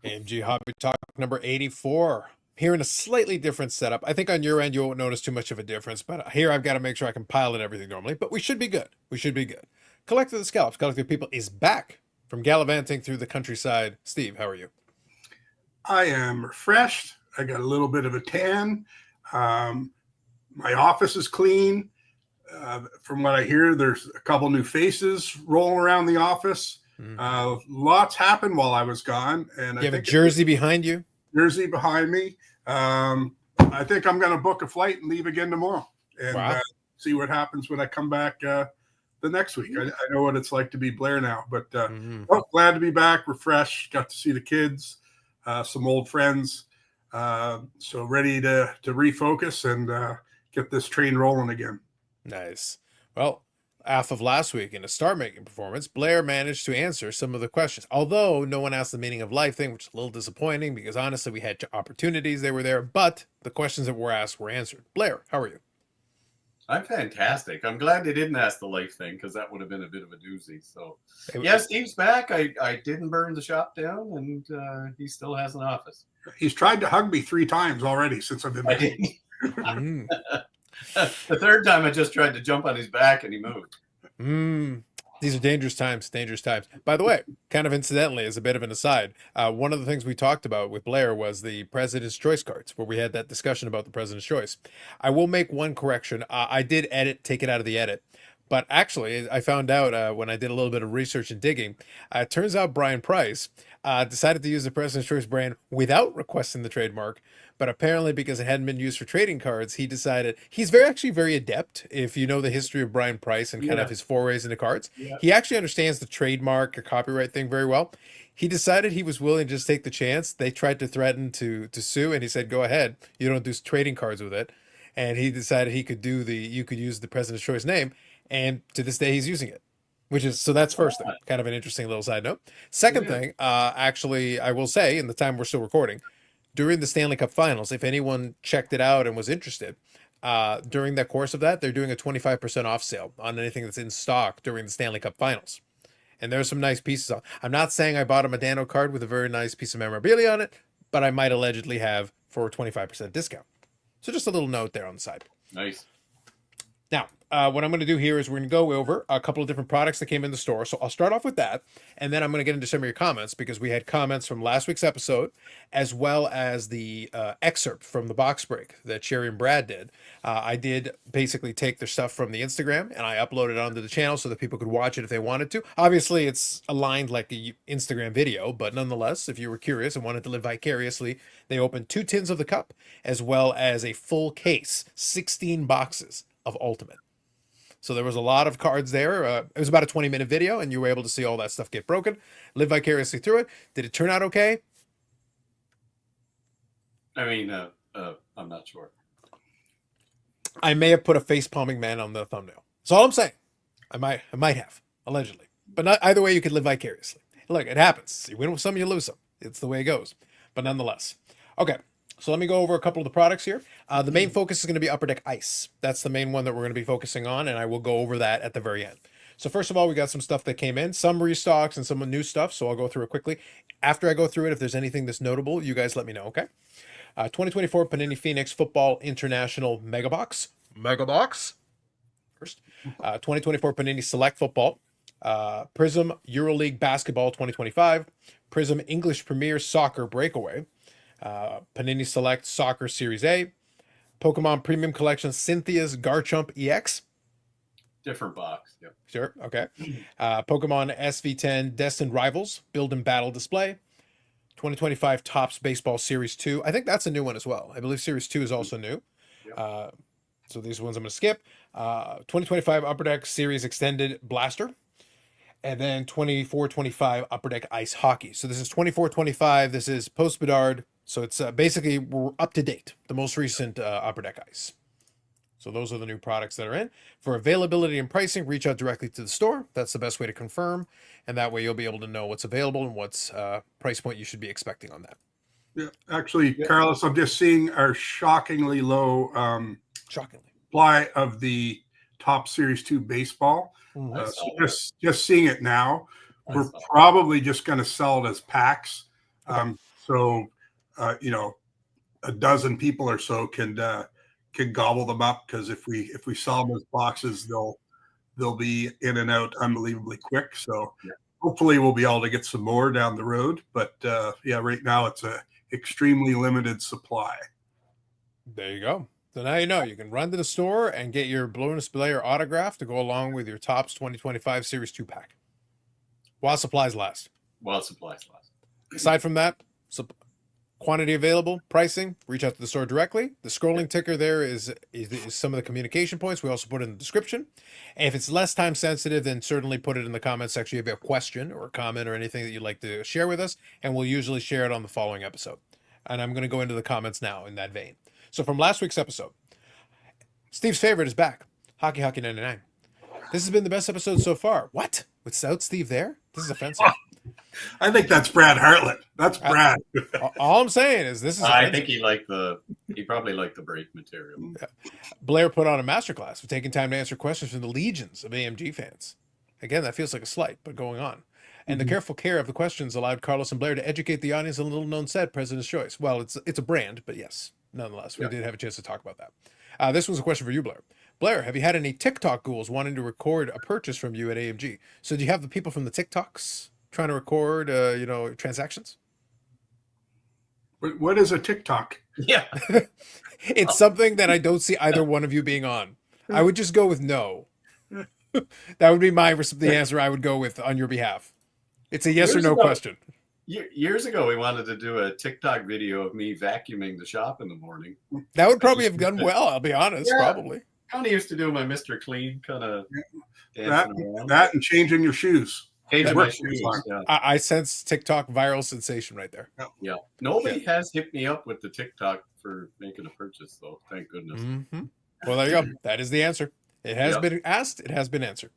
AMG Hobby Talk number 84. Here in a slightly different setup. I think on your end you won't notice too much of a difference, but here I've got to make sure I can pilot everything normally. But we should be good. We should be good. Collector of the Scalps, Collector of People is back from gallivanting through the countryside. Steve, how are you? I am refreshed. I got a little bit of a tan. My office is clean. From what I hear, there's a couple new faces rolling around the office. Lots happened while I was gone. And You have a jersey behind you? Jersey behind me. I think I'm going to book a flight and leave again tomorrow and see what happens when I come back the next week. I know what it's like to be Blair now, but glad to be back, refreshed, got to see the kids, some old friends. So ready to refocus and get this train rolling again. Nice. Well, half of last week in a star-making performance, Blair managed to answer some of the questions. Although no one asked the meaning of life thing, which is a little disappointing because honestly we had opportunities, they were there, but the questions that were asked were answered. Blair, how are you? I'm fantastic. I'm glad they didn't ask the life thing because that would have been a bit of a doozy. So, yeah, Steve's back. I didn't burn the shop down, and he still has an office. He's tried to hug me 3 times already since I've been back. The third time I just tried to jump on his back and he moved. These are dangerous times, dangerous times. By the way, kind of incidentally, as a bit of an aside, one of the things we talked about with Blair was the President's Choice cards, where we had that discussion about the President's Choice. I will make one correction. I did take it out of the edit. But actually, I found out when I did a little bit of research and digging, it turns out Brian Price decided to use the President's Choice brand without requesting the trademark. But apparently, because it hadn't been used for trading cards, he decided he's actually very adept. If you know the history of Brian Price and kind of his forays into cards, he actually understands the trademark or copyright thing very well. He decided he was willing to just take the chance. They tried to threaten to sue, and he said, "Go ahead. You don't do trading cards with it." And he decided he could you could use the President's Choice name, and to this day he's using it. Which is, so that's first thing, kind of an interesting little side note. Second thing, actually, I will say, in the time we're still recording, during the Stanley Cup Finals, if anyone checked it out and was interested, during the course of that, they're doing a 25% off sale on anything that's in stock during the Stanley Cup Finals. And there's some nice pieces on. I'm not saying I bought a Medano card with a very nice piece of memorabilia on it, but I might allegedly have for a 25% discount. So just a little note there on the side. Nice. Now, what I'm going to do here is we're going to go over a couple of different products that came in the store. So I'll start off with that, and then I'm going to get into some of your comments because we had comments from last week's episode, as well as the excerpt from the box break that Sherry and Brad did. I did basically take their stuff from the Instagram, and I uploaded it onto the channel so that people could watch it if they wanted to. Obviously, it's aligned like the Instagram video, but nonetheless, if you were curious and wanted to live vicariously, they opened 2 tins of the cup, as well as a full case, 16 boxes of Ultimate. So there was a lot of cards there. It was about a 20-minute video, and you were able to see all that stuff get broken, live vicariously through it. Did it turn out okay? I mean, I'm not sure. I may have put a face-palming man on the thumbnail. That's all I'm saying. I might have, allegedly. But not, either way, you could live vicariously. Look, it happens. You win some, you lose some. It's the way it goes. But nonetheless. Okay. So let me go over a couple of the products here. The main focus is going to be Upper Deck Ice. That's the main one that we're going to be focusing on, and I will go over that at the very end. So first of all, we got some stuff that came in, some restocks and some new stuff, so I'll go through it quickly. After I go through it, if there's anything that's notable, you guys let me know, okay? 2024 Panini Phoenix Football International Mega Box. First. 2024 Panini Select Football. Prism EuroLeague Basketball 2025. Prism English Premier Soccer Breakaway. Panini Select Soccer Series A, Pokemon Premium Collection Cynthia's Garchomp EX. Different box. Yep. Sure. Okay. Pokemon SV10 Destined Rivals Build and Battle Display. 2025 Topps Baseball Series 2. I think that's a new one as well. I believe Series 2 is also new. Yep. So these ones I'm going to skip. 2025 Upper Deck Series Extended Blaster. And then 24-25 Upper Deck Ice Hockey. So this is 24-25. This is post Bedard. So it's basically we're up to date. The most recent Upper Deck Ice. So those are the new products that are in. For availability and pricing, reach out directly to the store. That's the best way to confirm. And that way you'll be able to know what's available and what's price point you should be expecting on that. Yeah, actually, Carlos, I'm just seeing our shockingly low supply of the Top Series 2 baseball. So just seeing it now, we're probably just going to sell it as packs. so a dozen people or so can gobble them up, because if we sell them as boxes, they'll be in and out unbelievably quick. So hopefully we'll be able to get some more down the road. But right now it's a extremely limited supply. There you go. So now you know you can run to the store and get your Bonus Blair autograph to go along with your Topps 2025 Series 2 pack while supplies last. Aside from that, quantity available, pricing, reach out to the store directly. The scrolling ticker there is some of the communication points. We also put it in the description. And if it's less time sensitive, then certainly put it in the comment section if you have a question or a comment or anything that you'd like to share with us, and we'll usually share it on the following episode. And I'm going to go into the comments now in that vein. So from last week's episode, Steve's favorite is back, Hockey 99. This has been the best episode so far. What? Without Steve there? This is offensive. I think that's Brad Hartlett. That's Brad. All I'm saying is this is I think he probably liked the break material. Yeah. Blair put on a masterclass for taking time to answer questions from the legions of AMG fans. Again, that feels like a slight, but going on. And the careful care of the questions allowed Carlos and Blair to educate the audience on a little-known set, President's Choice. Well, it's a brand, but yes, nonetheless, we did have a chance to talk about that. This was a question for you, Blair. Blair, have you had any TikTok ghouls wanting to record a purchase from you at AMG? So do you have the people from the TikToks trying to record, transactions? What is a TikTok? Yeah. It's something that I don't see either one of you being on. I would just go with no. That would be the answer I would go with on your behalf. It's a yes or no question. Years ago, we wanted to do a TikTok video of me vacuuming the shop in the morning. That would probably have done well, I'll be honest, probably. Kind of used to do my Mr. Clean kind of that and changing your shoes. Changing my shoes, I sense TikTok viral sensation right there. Yeah. Nobody has hit me up with the TikTok for making a purchase, though. Thank goodness. Mm-hmm. Well, there you go. That is the answer. It has been asked. It has been answered.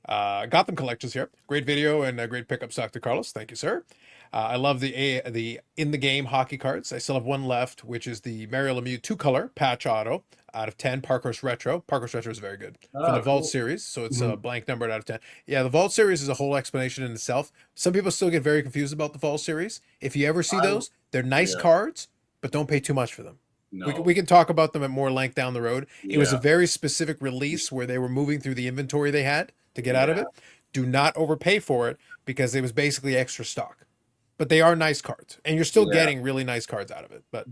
Gotham Collections here. Great video and a great pickup, Dr. Carlos. Thank you, sir. I love the in the game hockey cards. I still have one left, which is the Mario Lemieux 2-color patch auto out of 10. Parkhurst Retro. Parkhurst Retro is very good from the Vault series, so it's a blank numbered out of 10. Yeah, the Vault series is a whole explanation in itself. Some people still get very confused about the Vault series. If you ever see those, they're nice cards, but don't pay too much for them. No. We can talk about them at more length down the road. It was a very specific release where they were moving through the inventory they had to get out of it. Do not overpay for it because it was basically extra stock. But they are nice cards, and you're still getting really nice cards out of it. But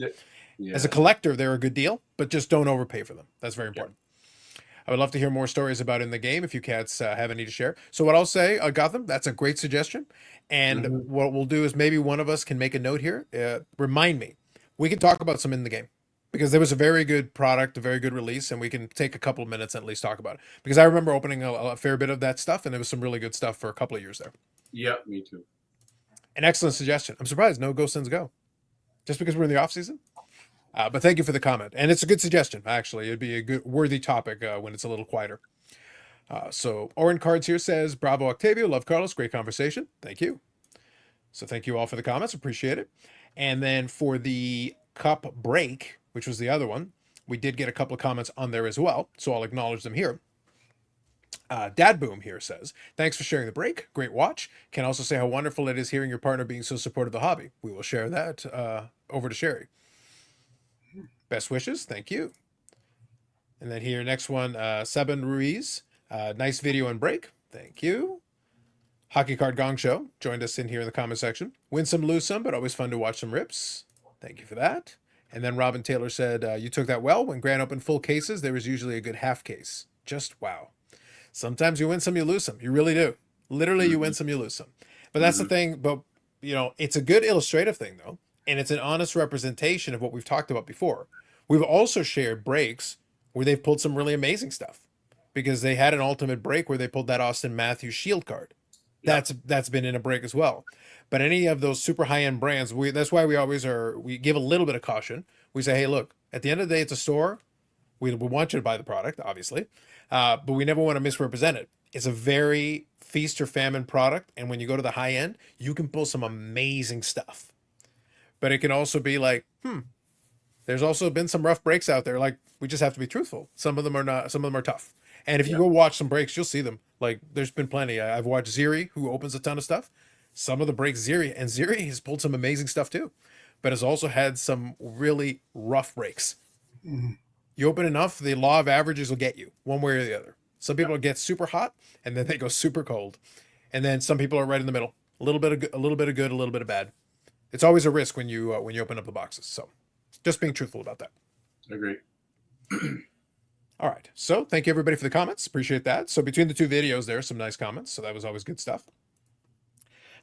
as a collector, they're a good deal, but just don't overpay for them. That's very important. I would love to hear more stories about in the game if you cats have any to share. So what I'll say, Gotham, that's a great suggestion. And what we'll do is maybe one of us can make a note here. Remind me. We can talk about some in the game. Because there was a very good product, a very good release, and we can take a couple of minutes and at least talk about it. Because I remember opening a fair bit of that stuff, and there was some really good stuff for a couple of years there. Yeah, me too. An excellent suggestion. I'm surprised no Go Sens Go. Just because we're in the off season? But thank you for the comment. And it's a good suggestion, actually. It'd be a good, worthy topic when it's a little quieter. So Oren Cards here says, Bravo Octavio, love Carlos, great conversation. Thank you. So thank you all for the comments. Appreciate it. And then for the Cup break, which was the other one, we did get a couple of comments on there as well, so I'll acknowledge them here. Dad Boom here says, thanks for sharing the break. Great watch. Can also say how wonderful it is hearing your partner being so supportive of the hobby. We will share that over to Sherry. Best wishes. Thank you. And then here, next one, Seban Ruiz. Nice video and break. Thank you. Hockey Card Gong Show joined us in here in the comment section. Win some, lose some, but always fun to watch some rips. Thank you for that. And then Robin Taylor said, you took that well. When Grant opened full cases, there was usually a good half case. Just wow. Sometimes you win some, you lose some. You really do. Literally, you win some, you lose some. But that's the thing. But, it's a good illustrative thing, though. And it's an honest representation of what we've talked about before. We've also shared breaks where they've pulled some really amazing stuff. Because they had an ultimate break where they pulled that Austin Matthews Shield card. That's been in a break as well. But any of those super high-end brands, that's why we give a little bit of caution. We say, hey, look, at the end of the day, it's a store. We want you to buy the product, obviously. But we never want to misrepresent it. It's a very feast or famine product. And when you go to the high end, you can pull some amazing stuff. But it can also be like, there's also been some rough breaks out there. Like, we just have to be truthful. Some of them are not, some of them are tough. And if you go watch some breaks, you'll see them. Like, there's been plenty. I've watched Ziri, who opens a ton of stuff. some of the breaks Ziri, and Ziri has pulled some amazing stuff too, but has also had some really rough breaks. Mm-hmm. You open enough, the law of averages will get you one way or the other. Some people get super hot and then they go super cold, and then some people are right in the middle. A little bit of good, a little bit of bad. It's always a risk when you open up the boxes. So, just being truthful about that. Agree. All right. So, thank you everybody for the comments. Appreciate that. So, between the two videos, there are some nice comments. So that was always good stuff.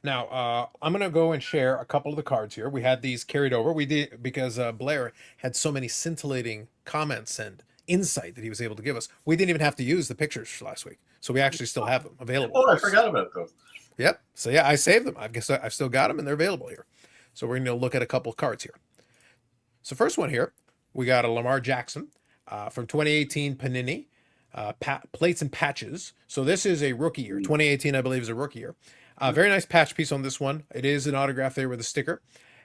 Now, I'm going to go and share a couple of the cards here. We had these carried over. We did because Blair had so many scintillating comments and insight that he was able to give us. We didn't even have to use the pictures last week. So we actually still have them available. Oh, I forgot about those. Yep. So yeah, I saved them. I guess I've still got them and they're available here. So we're going to look at a couple of cards here. So first one here, we got a Lamar Jackson from 2018 Panini, plates and patches. So this is a rookie year. 2018, I believe, is a rookie year. Very nice patch piece on this one. It is an autograph there with a sticker,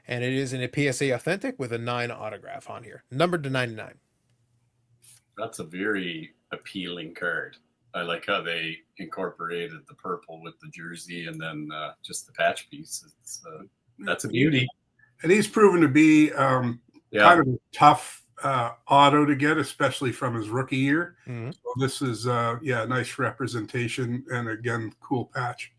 and it is in a PSA Authentic with a 9 autograph on here, numbered to 99. That's a very appealing card. I like how they incorporated the purple with the jersey and then just the patch piece. That's a beauty. And he's proven to be kind of a tough auto to get, especially from his rookie year. Mm-hmm. So this is, nice representation and, again, cool patch.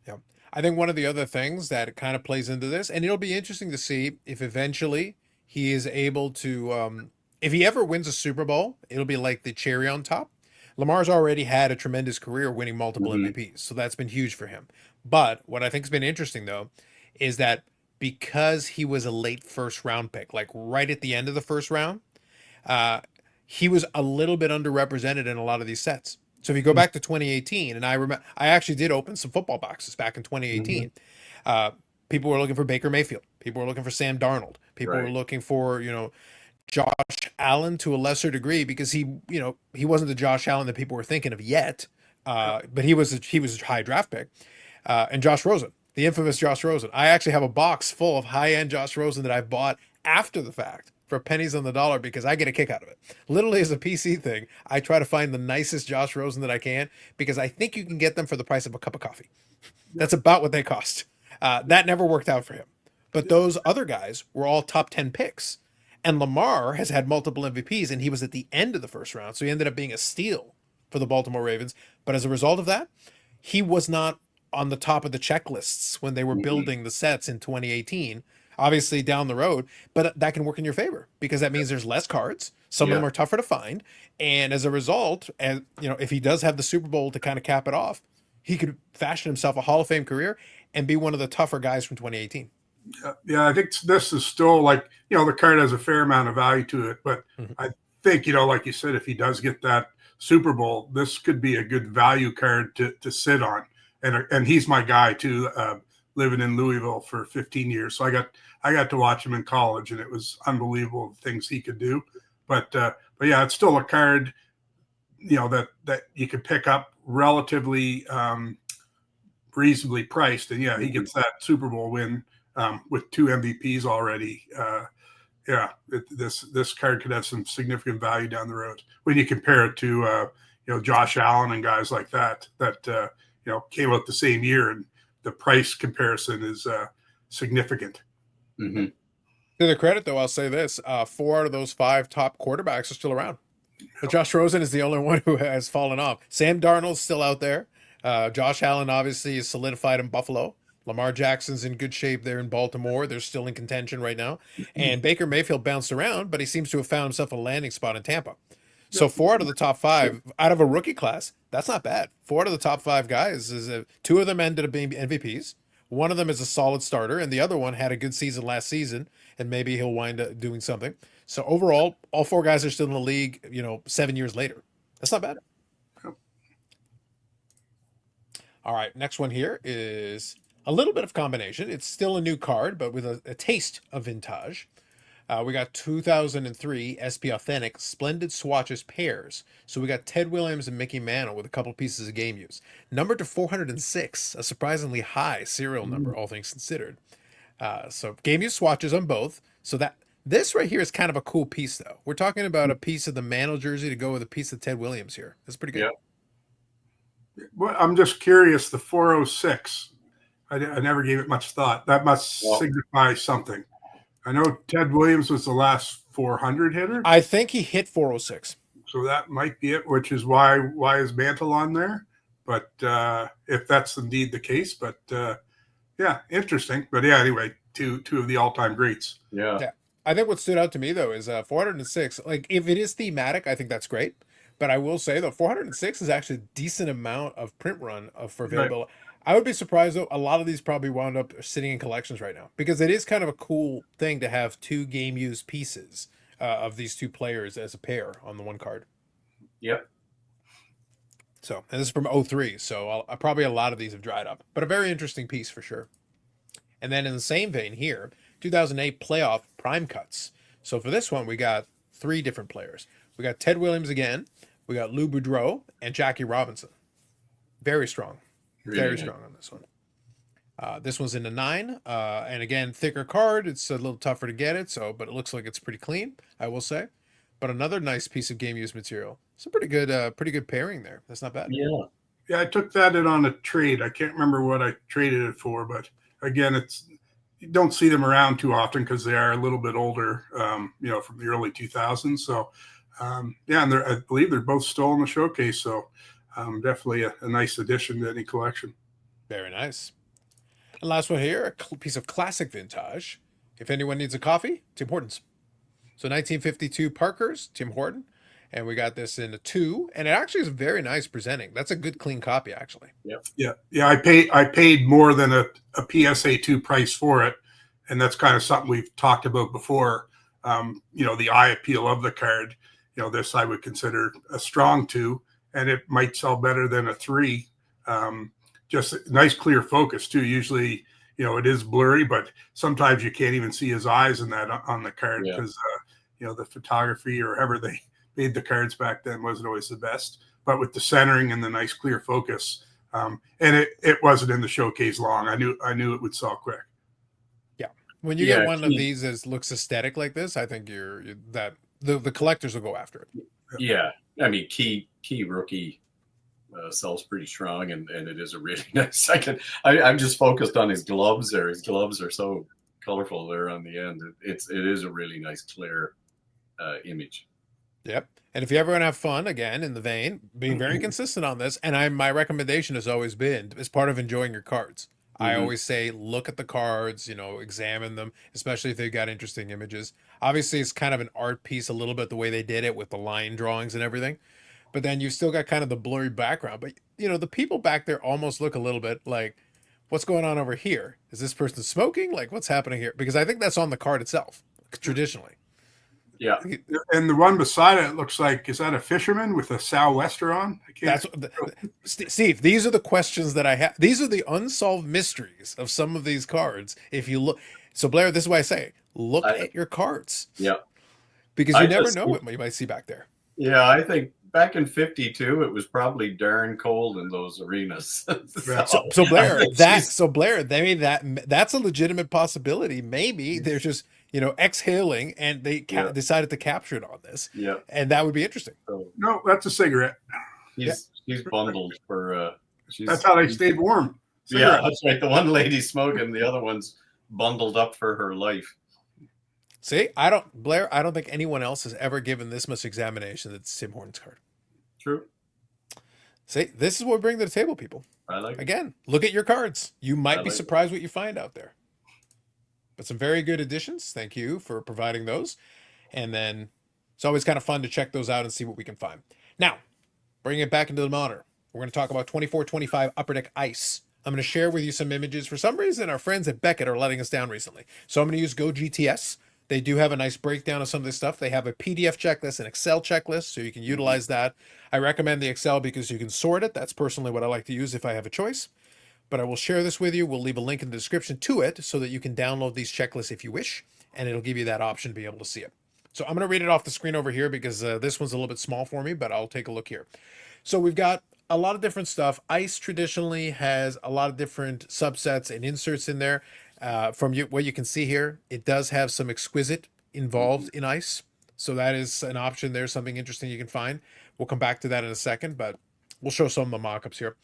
Yeah. I think one of the other things that kind of plays into this, and it'll be interesting to see if eventually he is able to, if he ever wins a Super Bowl, it'll be like the cherry on top. Lamar's already had a tremendous career winning multiple MVPs, so that's been huge for him. But what I think has been interesting, though, is that because he was a late first round pick, like right at the end of the first round, he was a little bit underrepresented in a lot of these sets. So if you go back to 2018, and I remember, I actually did open some football boxes back in 2018. People were looking for Baker Mayfield. People were looking for Sam Darnold. People were looking for, Josh Allen to a lesser degree because he wasn't the Josh Allen that people were thinking of yet. But he was a high draft pick. And Josh Rosen, the infamous Josh Rosen. I actually have a box full of high-end Josh Rosen that I've bought after the fact for pennies on the dollar because I get a kick out of it. Literally as a PC thing, I try to find the nicest Josh Rosen that I can because I think you can get them for the price of a cup of coffee. That's about what they cost. That never worked out for him. But those other guys were all top 10 picks. And Lamar has had multiple MVPs, and he was at the end of the first round, so he ended up being a steal for the Baltimore Ravens. But as a result of that, he was not on the top of the checklists when they were building the sets in 2018. Obviously down the road, but that can work in your favor because that means there's less cards. Some of them are tougher to find, and as a result, and if he does have the Super Bowl to kind of cap it off, he could fashion himself a Hall of Fame career and be one of the tougher guys from 2018. Yeah, I think this is still like, the card has a fair amount of value to it, but I think, like you said, if he does get that Super Bowl, this could be a good value card to sit on. And he's my guy too, living in Louisville for 15 years. So I got to watch him in college, and it was unbelievable the things he could do. But yeah, it's still a card, that you could pick up relatively reasonably priced. And yeah, he gets that Super Bowl win with 2 MVPs already. This card could have some significant value down the road when you compare it to Josh Allen and guys like that came out the same year, and the price comparison is significant. Mm-hmm. To their credit, though, I'll say this: 4 out of those 5 top quarterbacks are still around. But Josh Rosen is the only one who has fallen off. Sam Darnold's still out there. Josh Allen obviously is solidified in Buffalo. Lamar Jackson's in good shape there in Baltimore. They're still in contention right now. And Baker Mayfield bounced around, but he seems to have found himself a landing spot in Tampa. So 4 out of the top 5 out of a rookie class, that's not bad. 4 out of the top 5 guys is 2 of them ended up being MVPs. One of them is a solid starter, and the other one had a good season last season, and maybe he'll wind up doing something. So overall, all 4 guys are still in the league, 7 years later. That's not bad. All right, next one here is a little bit of combination. It's still a new card, but with a taste of vintage. We got 2003 SP Authentic Splendid Swatches pairs. So we got Ted Williams and Mickey Mantle with a couple pieces of game use. Numbered to 406, a surprisingly high serial number, all things considered. So game use swatches on both. So this right here is kind of a cool piece, though. We're talking about a piece of the Mantle jersey to go with a piece of Ted Williams here. That's pretty good. Yeah. Well, I'm just curious, the 406, I never gave it much thought. That must signify something. I know Ted Williams was the last 400 hitter. I think he hit 406. So that might be it, which is why is Mantle on there? But if that's indeed the case, but yeah, interesting. But yeah, anyway, two of the all-time greats. Yeah. I think what stood out to me though is 406. Like if it is thematic, I think that's great. But I will say though, 406 is actually a decent amount of print run for available. Right. I would be surprised though. A lot of these probably wound up sitting in collections right now because it is kind of a cool thing to have two game used pieces of these two players as a pair on the one card. Yep. So, and this is from 03, so probably a lot of these have dried up, but a very interesting piece for sure. And then in the same vein here, 2008 playoff prime cuts. So for this one, we got three different players. We got Ted Williams again, we got Lou Boudreau, and Jackie Robinson. Very strong. Very strong on this one. This one's in the 9, and again, thicker card. It's a little tougher to get it, but it looks like it's pretty clean, I will say. But another nice piece of game use material. It's a pretty good pairing there. That's not bad. Yeah, I took that in on a trade. I can't remember what I traded it for, but again, you don't see them around too often because they are a little bit older, from the early 2000s. So, yeah, and I believe they're both still in the showcase. So, definitely a nice addition to any collection. Very nice. And last one here, a piece of classic vintage. If anyone needs a coffee, Tim Hortons. So 1952 Parker's, Tim Horton. And we got this in a 2, and it actually is very nice presenting. That's a good clean copy, actually. Yeah. I paid more than a PSA 2 price for it, and that's kind of something we've talked about before. The eye appeal of the card. This I would consider a strong 2, and it might sell better than a 3. Just a nice clear focus too. Usually, it is blurry, but sometimes you can't even see his eyes in that on the card because the photography or however they made the cards back then wasn't always the best. But with the centering and the nice clear focus, and it wasn't in the showcase long. I knew it would sell quick. Yeah, when you get one of these that looks aesthetic like this, I think the collectors will go after it. Yeah, I mean, key rookie sells pretty strong, and it is a really nice. I'm just focused on his gloves there. His gloves are so colorful there on the end. It is a really nice clear image. Yep. And if you ever want to have fun, again, in the vein, being very consistent on this, and my recommendation has always been, as part of enjoying your cards, I always say, look at the cards, examine them, especially if they've got interesting images. Obviously, it's kind of an art piece a little bit, the way they did it with the line drawings and everything. But then you've still got kind of the blurry background. But, the people back there almost look a little bit like, what's going on over here? Is this person smoking? Like, what's happening here? Because I think that's on the card itself, traditionally. Yeah. And the one beside it looks like, is that a fisherman with a sou'wester on? Steve, these are the questions that I have. These are the unsolved mysteries of some of these cards. If you look, so Blair, this is why I say, look at your cards. Yeah. Because you never know what you might see back there. Yeah, I think back in 52, it was probably darn cold in those arenas. so Blair, that's a legitimate possibility. Maybe they're just, exhaling and they decided to capture it on this. Yeah. And that would be interesting. So, no, that's a cigarette. She's bundled for that's how they stayed warm. Cigarette. Yeah, that's right. The one lady's smoking, the other one's bundled up for her life. See, I don't think anyone else has ever given this much examination to Tim Horton's card. True. See, this is what we bring to the table, people. I like it. Again, look at your cards. You might be surprised what you find out there. But some very good additions. Thank you for providing those. And then it's always kind of fun to check those out and see what we can find. Now, bring it back into the monitor. We're going to talk about 24-25 Upper Deck Ice. I'm going to share with you some images. For some reason, our friends at Beckett are letting us down recently. So I'm going to use Go GTS. They do have a nice breakdown of some of this stuff. They have a PDF checklist, an Excel checklist, so you can utilize that. I recommend the Excel because you can sort it. That's personally what I like to use if I have a choice. But I will share this with you. We'll leave a link in the description to it so that you can download these checklists if you wish, and it'll give you that option to be able to see it. So I'm going to read it off the screen over here because this one's a little bit small for me, but I'll take a look here. So we've got a lot of different stuff. Ice traditionally has a lot of different subsets and inserts in there. From what you can see here, it does have some exquisite involved in ice. So that is an option there, something interesting you can find. We'll come back to that in a second, but we'll show some of the mock-ups here.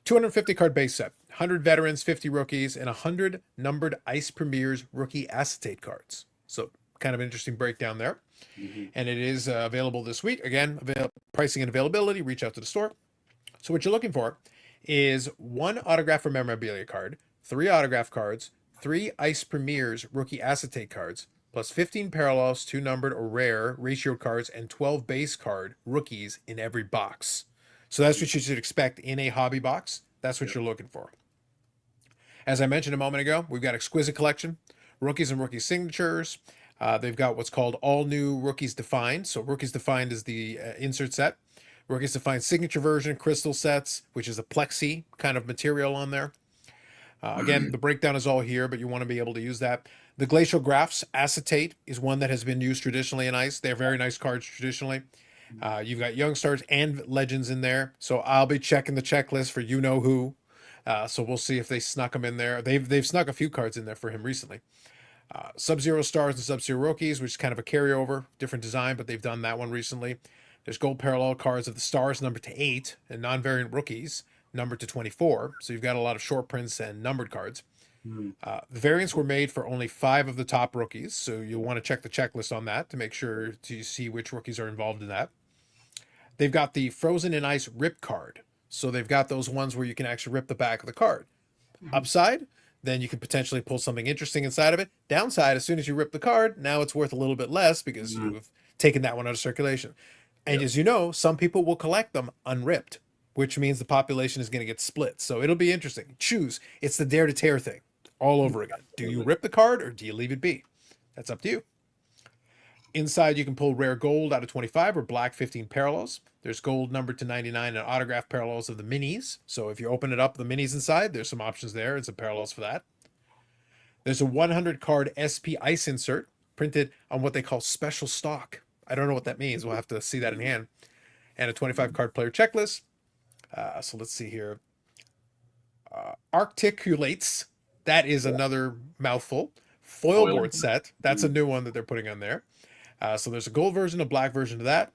250 card base set, 100 veterans, 50 rookies, and 100 numbered Ice Premiers rookie acetate cards. So kind of an interesting breakdown there. And it is available this week. Again, pricing and availability, reach out to the store. So what you're looking for is 1 autograph or memorabilia card, 3 autograph cards, 3 Ice Premiers rookie acetate cards, plus 15 parallels, 2 numbered or rare ratio cards, and 12 base card rookies in every box. So that's what you should expect in a hobby box. That's what you're looking for. As I mentioned a moment ago, we've got exquisite collection, rookies and rookie signatures. They've got what's called all new Rookies Defined. So Rookies Defined is the insert set. Rookies Defined signature version, crystal sets, which is a plexi kind of material on there. Again, the breakdown is all here, but you want to be able to use that. The Glacial Graphs acetate is one that has been used traditionally in ice. They're very nice cards traditionally. You've got Young Stars and Legends in there. So I'll be checking the checklist for you-know-who. So we'll see if they snuck them in there. They've snuck a few cards in there for him recently. Sub-Zero Stars and Sub-Zero Rookies, which is kind of a carryover, different design, but they've done that one recently. There's gold parallel cards of the Stars numbered to 8 and non-variant rookies numbered to 24. So you've got a lot of short prints and numbered cards. The variants were made for only 5 of the top rookies, so you'll want to check the checklist on that to make sure to see which rookies are involved in that. They've got the Frozen in Ice rip card. So they've got those ones where you can actually rip the back of the card. Upside, then you can potentially pull something interesting inside of it. Downside, as soon as you rip the card, now it's worth a little bit less because you've taken that one out of circulation. And as you know, some people will collect them unripped, which means the population is going to get split. So it'll be interesting. Choose. It's the dare to tear thing all over again. Do you rip the card or do you leave it be? That's up to you. Inside, you can pull rare gold out of 25 or black 15 parallels. There's gold numbered to 99 and autograph parallels of the minis. So if you open it up, the minis inside, there's some options there and some parallels for that. There's a 100 card SP ice insert printed on what they call special stock. I don't know what that means. We'll have to see that in hand. And a 25 card player checklist. So let's see here. Articulates. That is another mouthful. Foil board set. That's a new one that they're putting on there. So there's a gold version, a black version of that.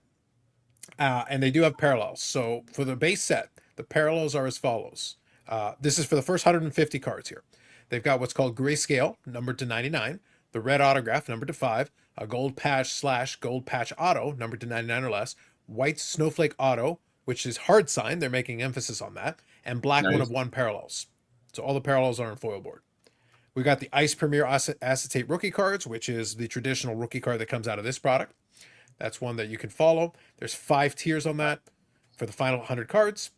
And they do have parallels. So for the base set, the parallels are as follows. This is for the first 150 cards here. They've got what's called grayscale, numbered to 99. The red autograph, numbered to 5. A gold patch / gold patch auto, numbered to 99 or less. White snowflake auto, which is hard sign. They're making emphasis on that. And black 1 of 1 parallels. So all the parallels are in foil board. We got the Ice Premier Acetate rookie cards, which is the traditional rookie card that comes out of this product. That's one that you can follow. There's 5 tiers on that for the final 100 cards.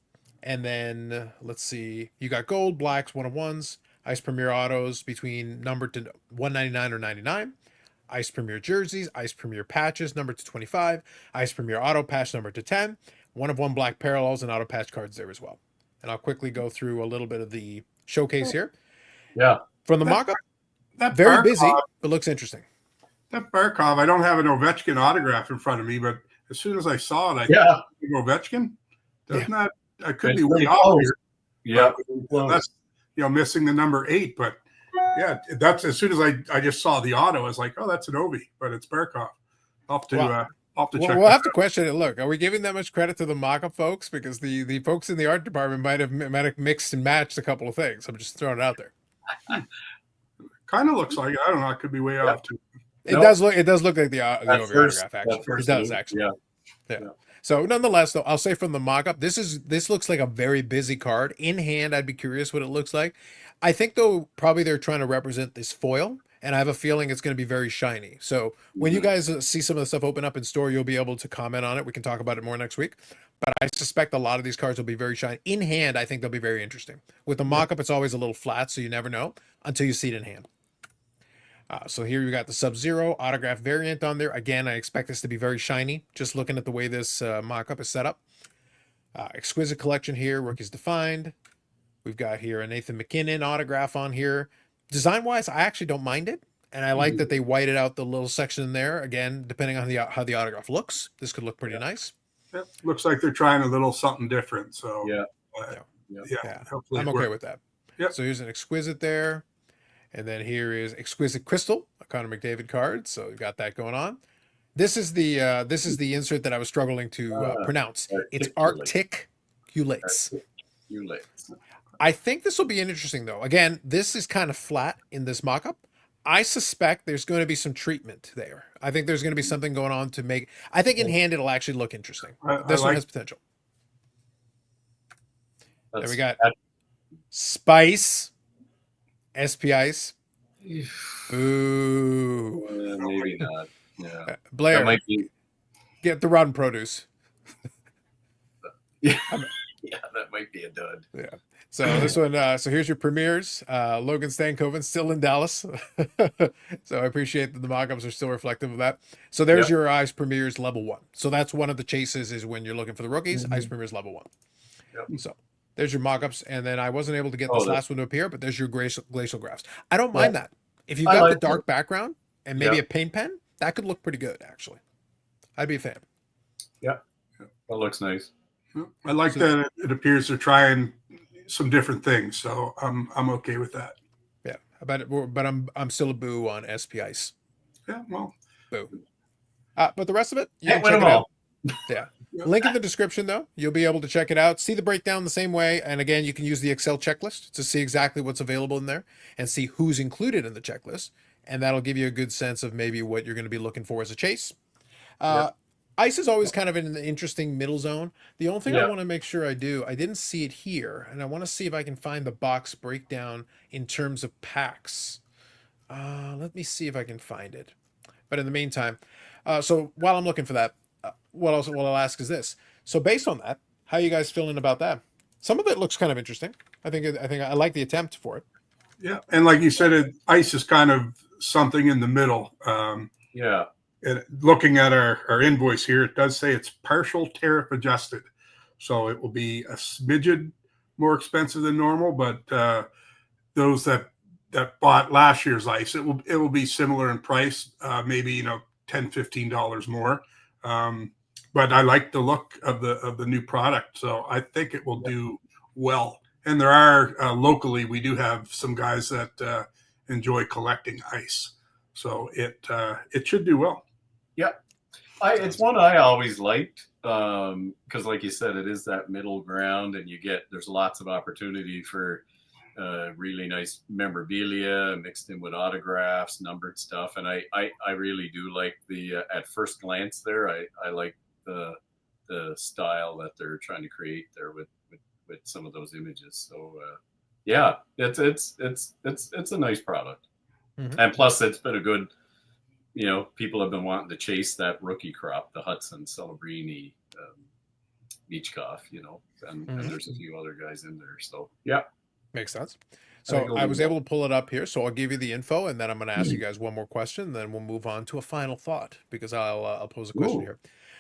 And then, let's see, you got gold, blacks, 1 of 1s, Ice Premier autos between numbered to 199 or 99, Ice Premier jerseys, Ice Premier patches numbered to 25, Ice Premier auto patch numbered to 10, 1 of 1 black parallels and auto patch cards there as well. And I'll quickly go through a little bit of the showcase here. Yeah. From the mock-up, that very Barkov, busy, but looks interesting. That Barkov, I don't have an Ovechkin autograph in front of me, but as soon as I saw it, I Yeah. think Ovechkin. Doesn't that? I could It's be way pretty off close. here. Yeah. But that's missing the number 8. But yeah, that's as soon as I just saw the auto, I was like, oh, that's an Ovi, but it's Barkov. I'll have to check. We'll have to question it. Look, are we giving that much credit to the mock-up folks? Because the folks in the art department might have mixed and matched a couple of things. I'm just throwing it out there. Kind of looks like I don't know. I could be way off too. It does look like the Ovi autograph. Actually, it does move, actually. Yeah. So nonetheless, though, I'll say from the mock-up, this looks like a very busy card. In hand, I'd be curious what it looks like. I think though probably they're trying to represent this foil, and I have a feeling it's going to be very shiny. So when you guys see some of the stuff open up in store, you'll be able to comment on it. We can talk about it more next week. But I suspect a lot of these cards will be very shiny. In hand, I think they'll be very interesting. With the mock-up, it's always a little flat, so you never know until you see it in hand. So here you got the Sub-Zero autograph variant on there. Again, I expect this to be very shiny, just looking at the way this mock-up is set up. Exquisite collection here, Rookies Defined. We've got here a Nathan McKinnon autograph on here. Design-wise, I actually don't mind it. And I like that they whited out the little section in there. Again, depending on how the autograph looks, this could look pretty nice. Yeah, looks like they're trying a little something different. So Yeah. hopefully I'm okay with that. Yep. So here's an Exquisite there. And then here is Exquisite Crystal, a Connor McDavid card. So we've got that going on. This is the insert that I was struggling to pronounce. It's Articulates. You late. I think this will be interesting, though. Again, this is kind of flat in this mock-up. I suspect there's going to be some treatment there. I think there's going to be something going on to make. I think in hand it'll actually look interesting. This one has potential. There we got Spice, SP Ice. Boo. Maybe not. Yeah. Blair, that might be... get the rotten produce. Yeah. Yeah, that might be a dud. Yeah. So this one, so here's your premieres. Logan Stankoven still in Dallas. So I appreciate that the mock-ups are still reflective of that. So there's your Ice Premieres level 1. So that's one of the chases is when you're looking for the rookies, Ice Premieres level 1. Yep. So there's your mock-ups. And then I wasn't able to get this last one to appear, but there's your glacial graphs. I don't mind that. If you've got the dark background and maybe a paint pen, that could look pretty good, actually. I'd be a fan. Yeah. That looks nice. I like that it appears they're trying some different things, so I'm okay with that. Yeah, but I'm still a boo on SP Ice. Yeah, well, boo. But the rest of it, you can check it out. Yeah, link in the description though. You'll be able to check it out, see the breakdown the same way, and again, you can use the Excel checklist to see exactly what's available in there and see who's included in the checklist, and that'll give you a good sense of maybe what you're going to be looking for as a chase. Ice is always kind of in an interesting middle zone. The only thing I want to make sure I didn't see it here, and I want to see if I can find the box breakdown in terms of packs. Let me see if I can find it. But in the meantime, so while I'm looking for that, what I'll ask is this. So based on that, how are you guys feeling about that? Some of it looks kind of interesting. I think I like the attempt for it. Yeah, and like you said, Ice is kind of something in the middle. And looking at our invoice here, it does say it's partial tariff adjusted. So it will be a smidgen more expensive than normal, but those that bought last year's Ice, it will be similar in price, maybe $10, $15 more. But I like the look of the new product, so I think it will do well. And there are locally, we do have some guys that enjoy collecting Ice, so it should do well. Yeah, it's one I always liked because, like you said, it is that middle ground, and there's lots of opportunity for really nice memorabilia mixed in with autographs, numbered stuff, and I really do like the at first glance there. I like the style that they're trying to create there with some of those images. So yeah, it's a nice product, and plus it's been a good. People have been wanting to chase that rookie crop, the Hudson, Celebrini, Beachcoff, and there's a few other guys in there. So, yeah. Makes sense. So I was able to pull it up here. So I'll give you the info, and then I'm going to ask you guys one more question. And then we'll move on to a final thought because I'll pose a question here.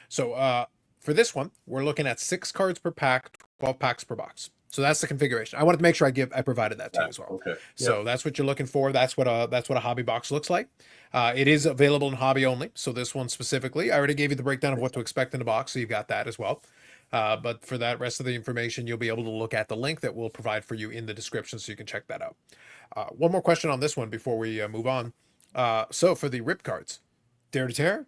So for this one, we're looking at 6 cards per pack, 12 packs per box. So that's the configuration. I wanted to make sure I provided that to you as well. Okay. So that's what you're looking for. That's what a hobby box looks like. It is available in hobby only. So this one specifically, I already gave you the breakdown of what to expect in the box, so you've got that as well. But for that rest of the information, you'll be able to look at the link that we'll provide for you in the description, so you can check that out. One more question on this one before we move on. So for the rip cards, dare to tear.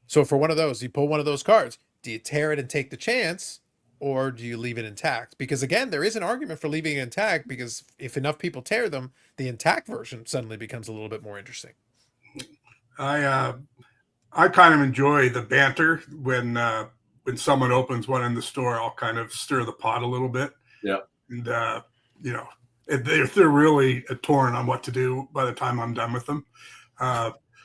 So for one of those, you pull one of those cards. Do you tear it and take the chance? Or do you leave it intact? Because again, there is an argument for leaving it intact, because if enough people tear them, the intact version suddenly becomes a little bit more interesting. I kind of enjoy the banter when someone opens one in the store. I'll kind of stir the pot a little bit. Yeah, and they're really torn on what to do by the time I'm done with them.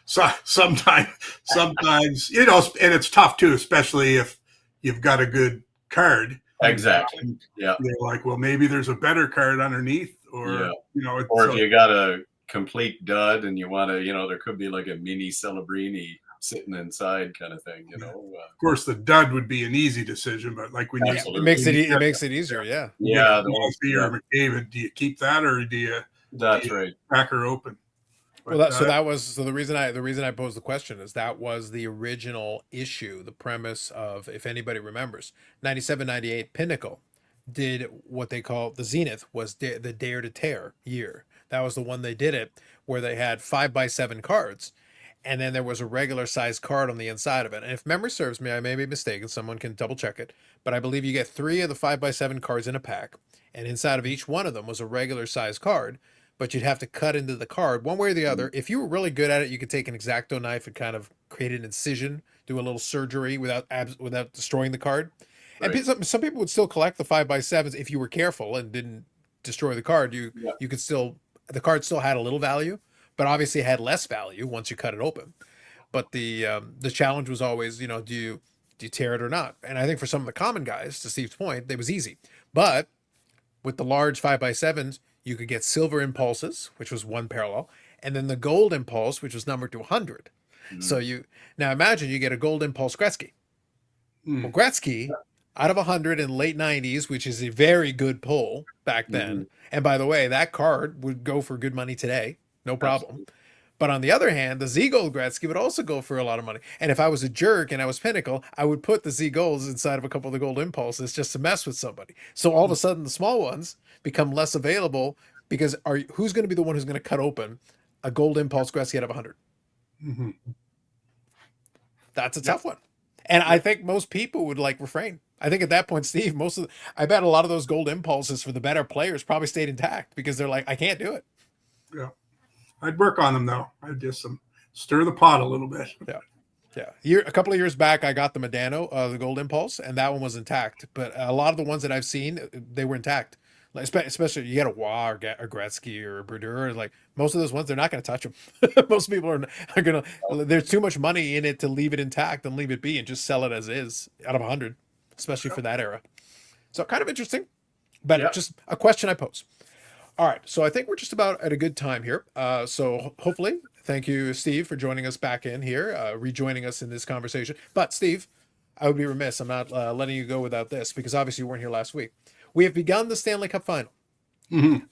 So sometimes and it's tough too, especially if you've got a good card. Exactly. Yeah. They're like, well, maybe there's a better card underneath, or if you got a complete dud and you want to, there could be like a mini Celebrini sitting inside kind of thing. Of course, the dud would be an easy decision, but like when it makes it easier. Yeah. Yeah. The McDavid, do you keep that or do you? That's right. Crack her open. But, the reason I posed the question is that was the original issue, the premise of, if anybody remembers, 97-98 Pinnacle did what they call the Zenith was the Dare to Tear year. That was the one they did it where they had 5x7 cards, and then there was a regular size card on the inside of it. And if memory serves me, I may be mistaken, someone can double check it, but I believe you get 3 of the 5x7 cards in a pack, and inside of each one of them was a regular size card, but you'd have to cut into the card one way or the other. If you were really good at it, you could take an X-Acto knife and kind of create an incision, do a little surgery without destroying the card. Right. And some people would still collect the 5x7s if you were careful and didn't destroy the card. You could still, the card still had a little value, but obviously had less value once you cut it open. But the challenge was always, do you tear it or not? And I think for some of the common guys, to Steve's point, it was easy. But with the large 5x7s, you could get silver impulses, which was one parallel, and then the gold impulse, which was numbered to 100. So now imagine you get a gold impulse Gretzky. Well, Gretzky out of 100 in late 90s, which is a very good pull back then. And by the way, that card would go for good money today, no problem. Absolutely. But on the other hand, the Z Gold Gretzky would also go for a lot of money. And if I was a jerk and I was Pinnacle, I would put the Z Golds inside of a couple of the gold impulses just to mess with somebody. So all of a sudden, the small ones become less available because who's going to be the one who's going to cut open a gold impulse Gretzky out of 100? That's a tough one. And I think most people would refrain. I think at that point, Steve, I bet a lot of those gold impulses for the better players probably stayed intact because they're like, I can't do it. Yeah. I'd work on them though. I'd just stir the pot a little bit. Yeah. A couple of years back, I got the Medano, the gold impulse, and that one was intact. But a lot of the ones that I've seen, they were intact. Especially you get a Waugh or a Gretzky or a Brodeur, most of those ones, they're not going to touch them. Most people are going to. There's too much money in it to leave it intact and leave it be and just sell it as is out of 100, especially for that era. So kind of interesting, but just a question I pose. All right, so I think we're just about at a good time here. So hopefully, thank you, Steve, for joining us back in here, rejoining us in this conversation. But Steve, I would be remiss. I'm not letting you go without this because obviously you weren't here last week. We have begun the Stanley Cup Final.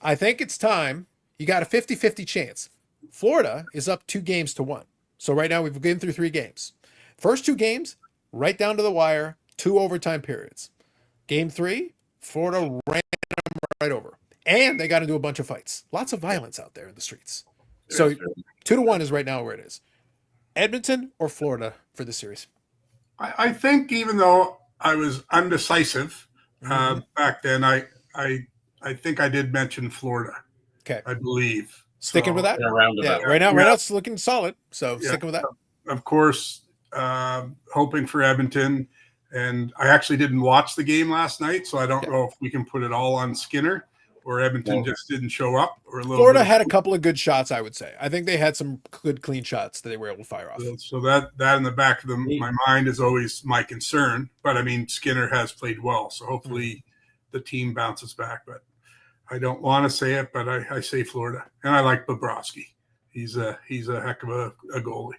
I think it's time. You got a 50-50 chance. Florida is up 2-1. So right now we've been through 3 games. First 2 games, right down to the wire, 2 overtime periods. Game 3, Florida ran them right over. And they got into a bunch of fights. Lots of violence out there in the streets. So 2-1 is right now where it is. Edmonton or Florida for the series? I think even though I was undecisive back then, I think I did mention Florida. Okay. I believe. Sticking with that? Yeah, right now it's looking solid. So sticking with that. Of course, hoping for Edmonton. And I actually didn't watch the game last night, so I don't know if we can put it all on Skinner. Or Edmonton just didn't show up. Florida had a couple of good shots, I would say. I think they had some good, clean shots that they were able to fire off. So that in the back of my mind is always my concern. But, I mean, Skinner has played well, so hopefully the team bounces back. But I don't want to say it, but I say Florida. And I like Bobrovsky. He's a heck of a goalie.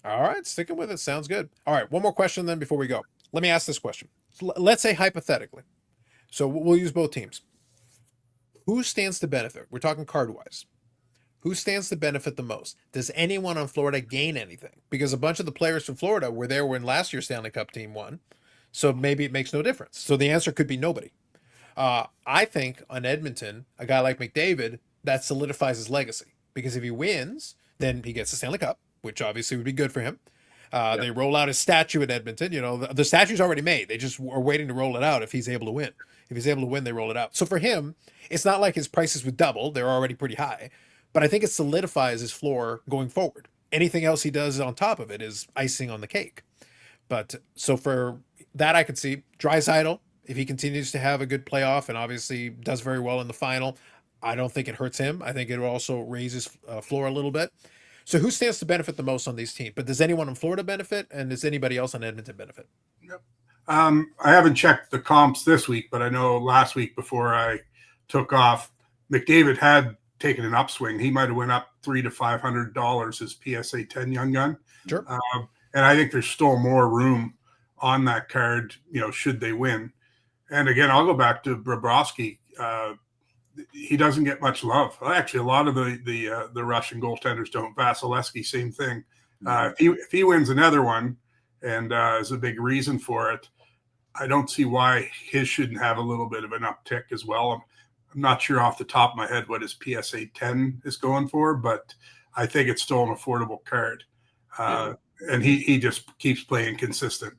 All right, sticking with it. Sounds good. All right, one more question then before we go. Let me ask this question. Let's say hypothetically. So we'll use both teams. Who stands to benefit? We're talking card-wise. Who stands to benefit the most? Does anyone on Florida gain anything? Because a bunch of the players from Florida were there when last year's Stanley Cup team won. So maybe it makes no difference. So the answer could be nobody. I think on Edmonton, a guy like McDavid, that solidifies his legacy. Because if he wins, then he gets the Stanley Cup, which obviously would be good for him. They roll out his statue in Edmonton. The statue's already made. They just are waiting to roll it out if he's able to win. If he's able to win, they roll it out. So for him, it's not like his prices would double. They're already pretty high. But I think it solidifies his floor going forward. Anything else he does on top of it is icing on the cake. But so for that, I could see Draisaitl, if he continues to have a good playoff and obviously does very well in the final, I don't think it hurts him. I think it will also raise his floor a little bit. So who stands to benefit the most on these teams? But does anyone in Florida benefit? And does anybody else on Edmonton benefit? Yep. I haven't checked the comps this week, but I know last week before I took off, McDavid had taken an upswing. He might have went up $300 to $500 his PSA 10 Young Gun. Sure. And I think there's still more room on that card, should they win. And again, I'll go back to Bobrovsky. He doesn't get much love. Actually, a lot of the Russian goaltenders don't. Vasilevsky, same thing. If he wins another one, and is a big reason for it, I don't see why his shouldn't have a little bit of an uptick as well. I'm not sure off the top of my head what his PSA 10 is going for, but I think it's still an affordable card. And he just keeps playing consistent.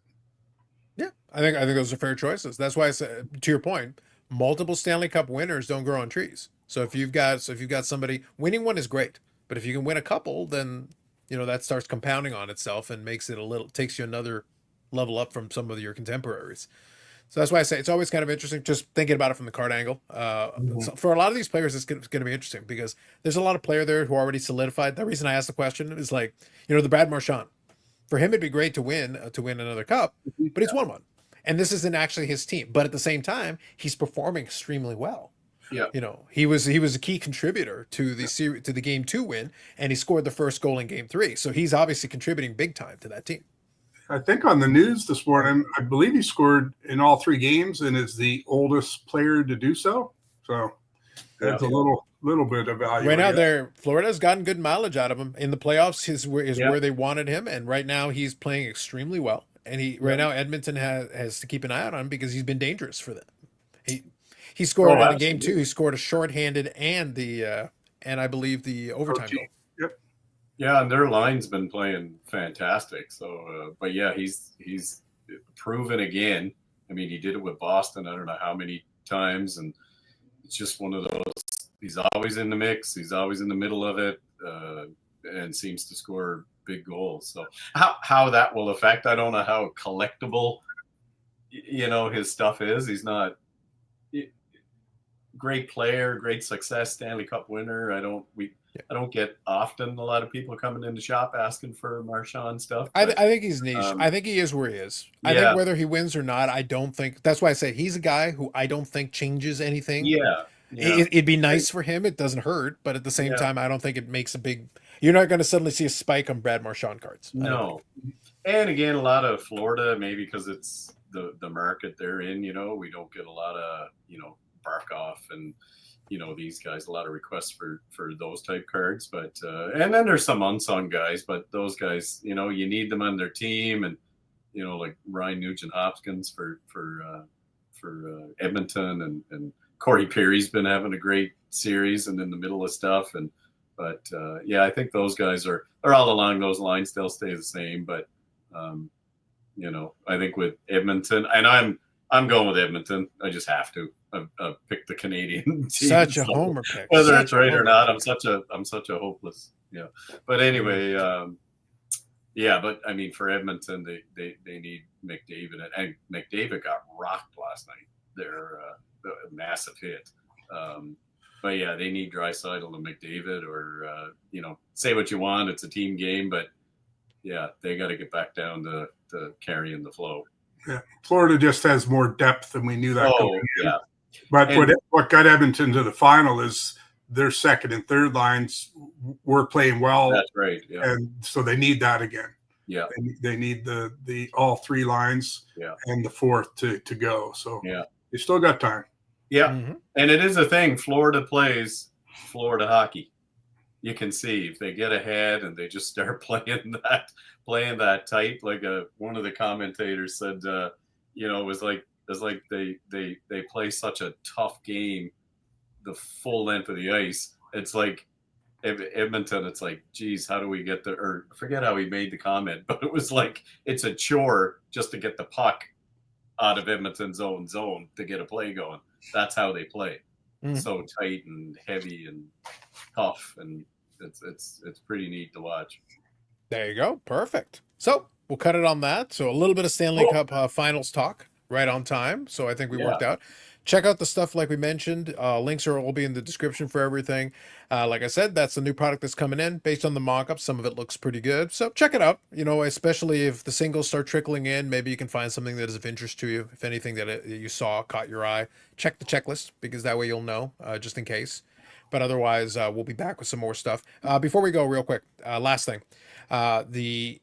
Yeah, I think those are fair choices. That's why I said, to your point, multiple Stanley Cup winners don't grow on trees. So if you've got somebody winning one is great, but if you can win a couple, then that starts compounding on itself and makes it takes you another level up from some of your contemporaries. So that's why I say it's always kind of interesting just thinking about it from the card angle. So for a lot of these players, it's going to be interesting because there's a lot of player there who are already solidified. The reason I asked the question is like, the Brad Marchand. For him, it'd be great to win another cup, but he's won one. And this isn't actually his team. But at the same time, he's performing extremely well. Yeah. He was a key contributor to the game 2 win, and he scored the first goal in game 3. So he's obviously contributing big time to that team. I think on the news this morning, I believe he scored in all 3 games and is the oldest player to do so. So that's a little bit of value. Right now, Florida's gotten good mileage out of him in the playoffs. Is where they wanted him, and right now he's playing extremely well. And right now Edmonton has to keep an eye on him because he's been dangerous for them. He scored in game 2. He scored a shorthanded and I believe the overtime goal. Yep. Yeah, and their line's been playing fantastic. So, but yeah, he's proven again. I mean, he did it with Boston. I don't know how many times, and it's just one of those. He's always in the mix. He's always in the middle of it, and seems to score big goals. So how that will affect, I don't know how collectible, his stuff is. He's not great player, great success, Stanley Cup winner. I don't get often a lot of people coming in the shop asking for Marchand stuff. But, I think he's niche. I think he is where he is. I think whether he wins or not, I don't think. That's why I say he's a guy who I don't think changes anything. Yeah. It'd be nice for him. It doesn't hurt, but at the same time, I don't think it makes a big. You're not going to suddenly see a spike on Brad Marchand cards. No. And again, a lot of Florida, maybe because it's the market they're in. We don't get a lot of Barkov and these guys, a lot of requests for those type cards. But and then there's some unsung guys, but those guys, you need them on their team, and like Ryan Nugent-Hopkins for Edmonton, and Corey Perry's been having a great series and in the middle of stuff. But I think those guys are all along those lines. They'll stay the same. But I think with Edmonton, and I'm going with Edmonton. I just have to. I've picked the Canadian team. Such a homer pick. Whether it's right or not, I'm such a hopeless. Yeah. But anyway, but I mean, for Edmonton, they need McDavid, and McDavid got rocked last night. They're a massive hit. But yeah, they need Draisaitl and McDavid, or say what you want, it's a team game, but yeah, they got to get back down to carrying the flow. Yeah, Florida just has more depth than we knew that. Yeah. But what got Edmonton to the final is their second and third lines were playing well. That's right. Yeah. And so they need that again. Yeah. They need the all 3 lines and the fourth to go. So they still got time. Yeah. Mm-hmm. And it is a thing. Florida plays Florida hockey. You can see if they get ahead and they just start playing that tight. Like one of the commentators said, it was like they play such a tough game, the full length of the ice. It's like Edmonton. It's like, geez, how do we get there? Or I forget how he made the comment, but it was like it's a chore just to get the puck out of Edmonton's own zone to get a play going. That's how they play. So tight and heavy and tough, and it's pretty neat to watch. There you go. Perfect. So we'll cut it on that. So a little bit of Stanley Cup Finals talk right on time. So I think we worked out. Check out the stuff like we mentioned. Links will be in the description for everything. Like I said, that's the new product that's coming in based on the mock-up. Some of it looks pretty good. So check it out. Especially if the singles start trickling in, maybe you can find something that is of interest to you. If anything that you saw caught your eye, check the checklist because that way you'll know just in case. But otherwise, we'll be back with some more stuff. Before we go, real quick, last thing. The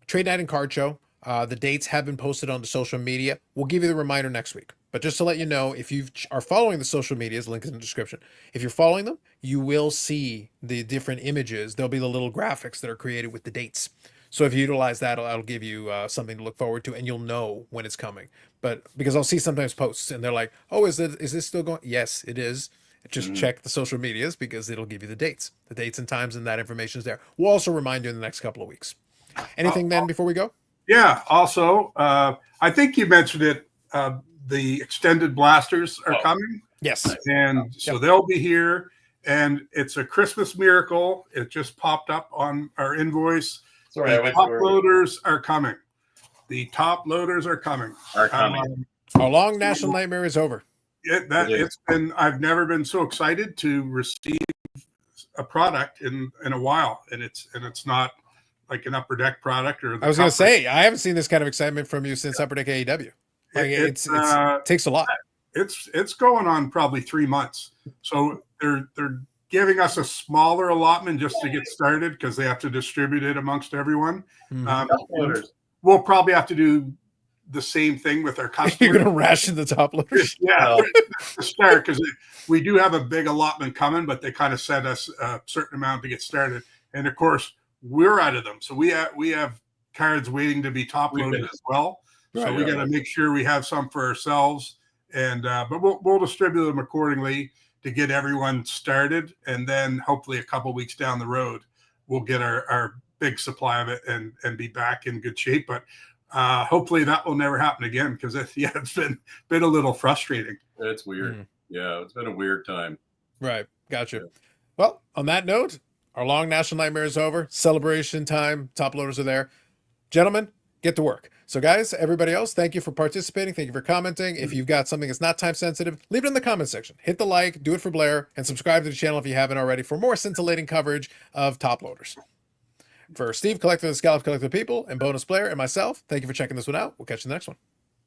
Trade Night and Card Show. The dates have been posted on the social media. We'll give you the reminder next week. But just to let you know, if you are following the social medias, link is in the description. If you're following them, you will see the different images. There'll be the little graphics that are created with the dates. So if you utilize that, that'll give you something to look forward to, and you'll know when it's coming. But because I'll see sometimes posts, and they're like, "Oh, is this still going?" Yes, it is. Just check the social medias because it'll give you the dates and times, and that information is there. We'll also remind you in the next couple of weeks. Anything then before we go? Yeah. Also, I think you mentioned it. the extended blasters are coming. Yes. And so they'll be here. And it's a Christmas miracle. It just popped up on our invoice. Sorry, the top loaders are coming. The top loaders are coming. Our long national nightmare is over. It's been. I've never been so excited to receive a product in a while, and it's not like an Upper Deck product or. I was going to say I haven't seen this kind of excitement from you since Upper Deck AEW. Like it takes a lot. It's going on probably 3 months. So they're giving us a smaller allotment just to get started because they have to distribute it amongst everyone. We'll probably have to do the same thing with our customers. You're going to ration the top loaders? Yeah, to start, because we do have a big allotment coming, but they kind of set us a certain amount to get started. And of course, we're out of them. So we have cards waiting to be top loaded as well. So we got to make sure we have some for ourselves. And but we'll distribute them accordingly to get everyone started. And then hopefully a couple weeks down the road, we'll get our big supply of it and be back in good shape. But hopefully that will never happen again because it's been a little frustrating. It's weird. Yeah, it's been a weird time. Right. Gotcha. Yeah. Well, on that note, our long national nightmare is over. Celebration time. Top loaders are there. Gentlemen, get to work. So guys, everybody else, thank you for participating. Thank you for commenting. If you've got something that's not time sensitive, leave it in the comment section. Hit the like, do it for Blair, and subscribe to the channel if you haven't already for more scintillating coverage of top loaders. For Steve, Collector of the Scallop, Collector of the People, and Bonus Blair, and myself, thank you for checking this one out. We'll catch you in the next one.